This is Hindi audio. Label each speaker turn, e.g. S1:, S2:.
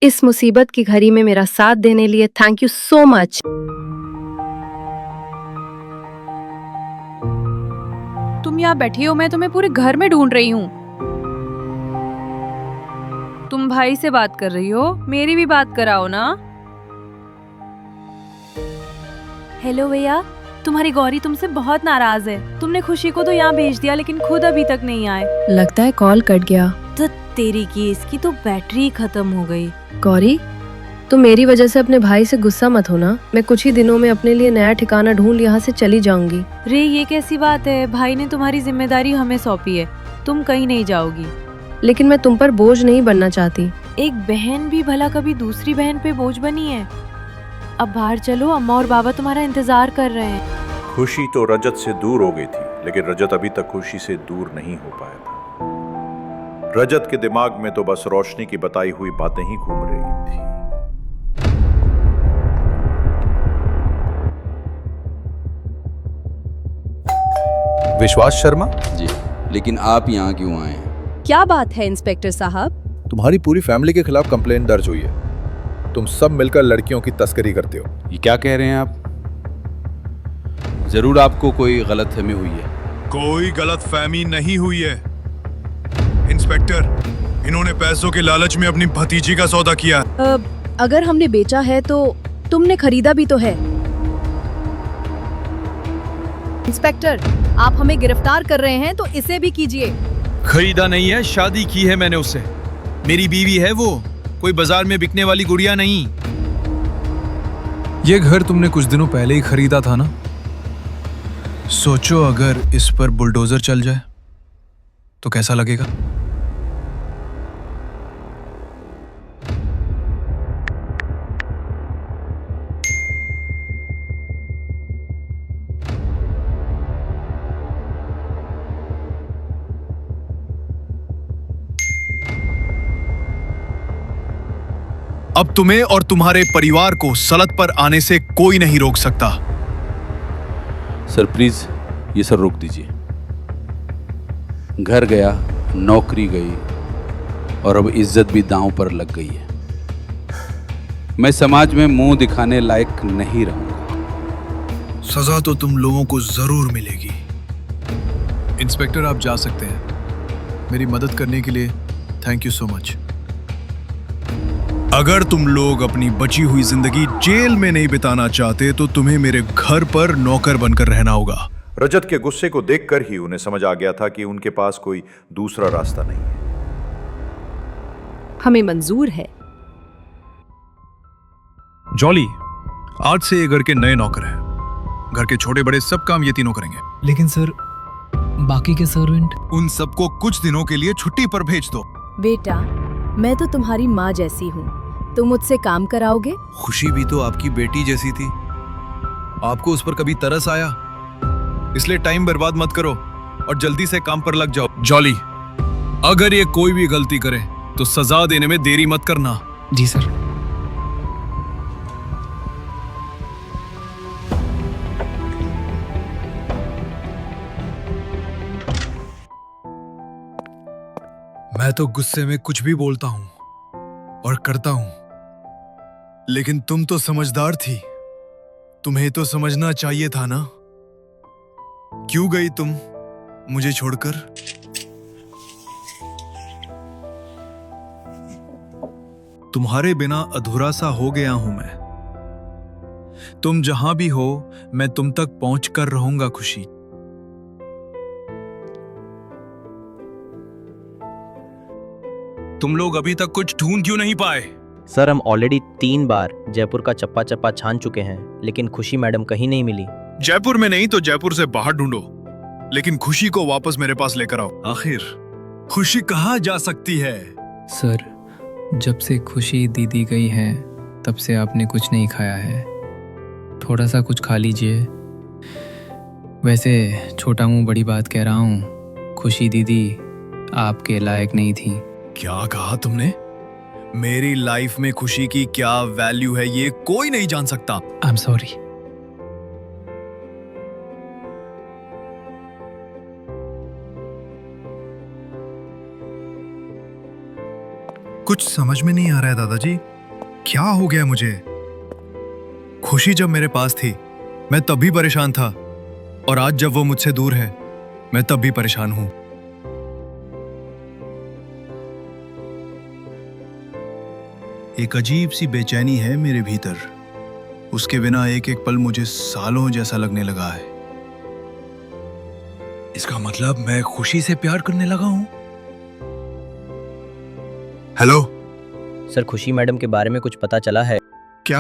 S1: इस मुसीबत की घड़ी में मेरा साथ देने लिए थैंक यू सो मच।
S2: तुम यहाँ बैठी हो, मैं तुम्हें पूरे घर में ढूंढ रही हूँ। तुम भाई से बात कर रही हो, मेरी भी बात कराओ ना। हेलो भैया, तुम्हारी गौरी तुमसे बहुत नाराज है। तुमने खुशी को तो यहाँ भेज दिया लेकिन खुद अभी तक नहीं आए।
S1: लगता है कॉल कट गया।
S2: तो तेरी की इसकी तो बैटरी खत्म हो गई।
S1: गौरी, तुम मेरी वजह से अपने भाई से गुस्सा मत होना। मैं कुछ ही दिनों में अपने लिए नया ठिकाना ढूंढ यहाँ से चली जाऊंगी।
S2: रे ये कैसी बात है, भाई ने तुम्हारी जिम्मेदारी हमें सौंपी है, तुम कहीं नहीं जाओगी।
S1: लेकिन मैं तुम पर बोझ नहीं बनना चाहती।
S2: एक बहन भी भला कभी दूसरी बहन पे बोझ बनी है? अब बाहर चलो, अम्मा और बाबा तुम्हारा इंतजार कर रहे हैं।
S3: खुशी तो रजत से दूर हो गई थी, लेकिन रजत अभी तक खुशी से दूर नहीं हो पाया था। रजत के दिमाग में तो बस रोशनी की बताई हुई बातें ही घूम रही थी।
S4: विश्वास शर्मा
S5: जी, लेकिन आप यहाँ क्यों आए हैं?
S6: क्या बात है इंस्पेक्टर साहब?
S4: तुम्हारी पूरी फैमिली के खिलाफ कंप्लेंट दर्ज हुई है। तुम सब मिलकर लड़कियों की तस्करी करते हो।
S5: ये क्या कह रहे हैं आप? जरूर आपको कोई गलतफहमी हुई है।
S7: कोई गलतफहमी नहीं हुई है इंस्पेक्टर। इन्होंने पैसों के लालच में अपनी भतीजी का सौदा किया।
S6: अगर हमने बेचा है तो तुमने खरीदा भी तो है। इंस्पेक्टर, आप हमें गिरफ्तार कर रहे हैं तो इसे भी कीजिए।
S8: खरीदा नहीं है, शादी की है मैंने उससे। मेरी बीवी है वो, कोई बाजार में बिकने वाली गुड़िया नहीं।
S9: ये घर तुमने कुछ दिनों पहले ही खरीदा था ना? सोचो अगर इस पर बुलडोजर चल जाए तो कैसा लगेगा?
S7: अब तुम्हें और तुम्हारे परिवार को सड़क पर आने से कोई नहीं रोक सकता।
S5: सर प्लीज ये सर रोक दीजिए। घर गया, नौकरी गई और अब इज्जत भी दांव पर लग गई है। मैं समाज में मुंह दिखाने लायक नहीं रहूंगा।
S9: सजा तो तुम लोगों को जरूर मिलेगी। इंस्पेक्टर, आप जा सकते हैं। मेरी मदद करने के लिए थैंक यू सो मच।
S7: अगर तुम लोग अपनी बची हुई जिंदगी जेल में नहीं बिताना चाहते तो तुम्हें मेरे घर पर नौकर बनकर रहना होगा।
S3: रजत के गुस्से को देखकर ही उन्हें समझ आ गया था कि उनके पास कोई दूसरा रास्ता नहीं है।
S6: हमें मंजूर है।
S9: जॉली, आज से ये घर के नए नौकर हैं। घर के छोटे बड़े सब काम ये तीनों करेंगे।
S10: लेकिन सर, बाकी के सर्वेंट?
S7: उन सबको कुछ दिनों के लिए छुट्टी पर भेज दो।
S6: बेटा, मैं तो तुम्हारी माँ जैसी हूँ, तुम मुझसे काम कराओगे?
S9: खुशी भी तो आपकी बेटी जैसी थी। आपको उस पर कभी तरस आया? इसलिए टाइम बर्बाद मत करो और जल्दी से काम पर लग जाओ। जॉली, अगर ये कोई भी गलती करे तो सजा देने में देरी मत करना।
S10: जी सर।
S9: मैं तो गुस्से में कुछ भी बोलता हूं और करता हूं, लेकिन तुम तो समझदार थी। तुम्हें तो समझना चाहिए था ना। क्यों गई तुम मुझे छोड़कर? तुम्हारे बिना अधूरा सा हो गया हूं मैं। तुम जहां भी हो मैं तुम तक पहुंच कर रहूंगा खुशी। तुम लोग अभी तक कुछ ढूंढ क्यों नहीं पाए?
S11: सर, हम ऑलरेडी 3 बार जयपुर का चप्पा चप्पा छान चुके हैं, लेकिन खुशी मैडम कहीं नहीं मिली।
S7: जयपुर में नहीं तो जयपुर से बाहर ढूंढो, लेकिन खुशी को वापस मेरे पास लेकर आओ।
S9: आखिर खुशी कहाँ जा सकती है?
S10: सर, जब से खुशी दीदी गई है तब से आपने कुछ नहीं खाया है। थोड़ा सा कुछ खा लीजिए। वैसे छोटा मुंह बड़ी बात कह रहा हूँ, खुशी दीदी आपके लायक नहीं थी।
S9: क्या कहा तुमने? मेरी लाइफ में खुशी की क्या वैल्यू है ये कोई नहीं जान सकता।
S10: I am sorry.
S9: कुछ समझ में नहीं आ रहा है दादाजी।
S7: क्या हो गया मुझे? खुशी जब मेरे पास थी मैं तब भी परेशान था, और आज जब वो मुझसे दूर है मैं तब भी परेशान हूं। एक अजीब सी बेचैनी है मेरे भीतर। उसके बिना एक एक पल मुझे सालों जैसा लगने लगा है। इसका मतलब मैं खुशी से प्यार करने लगा हूं। हेलो
S11: सर, खुशी मैडम के बारे में कुछ पता चला है?
S7: क्या?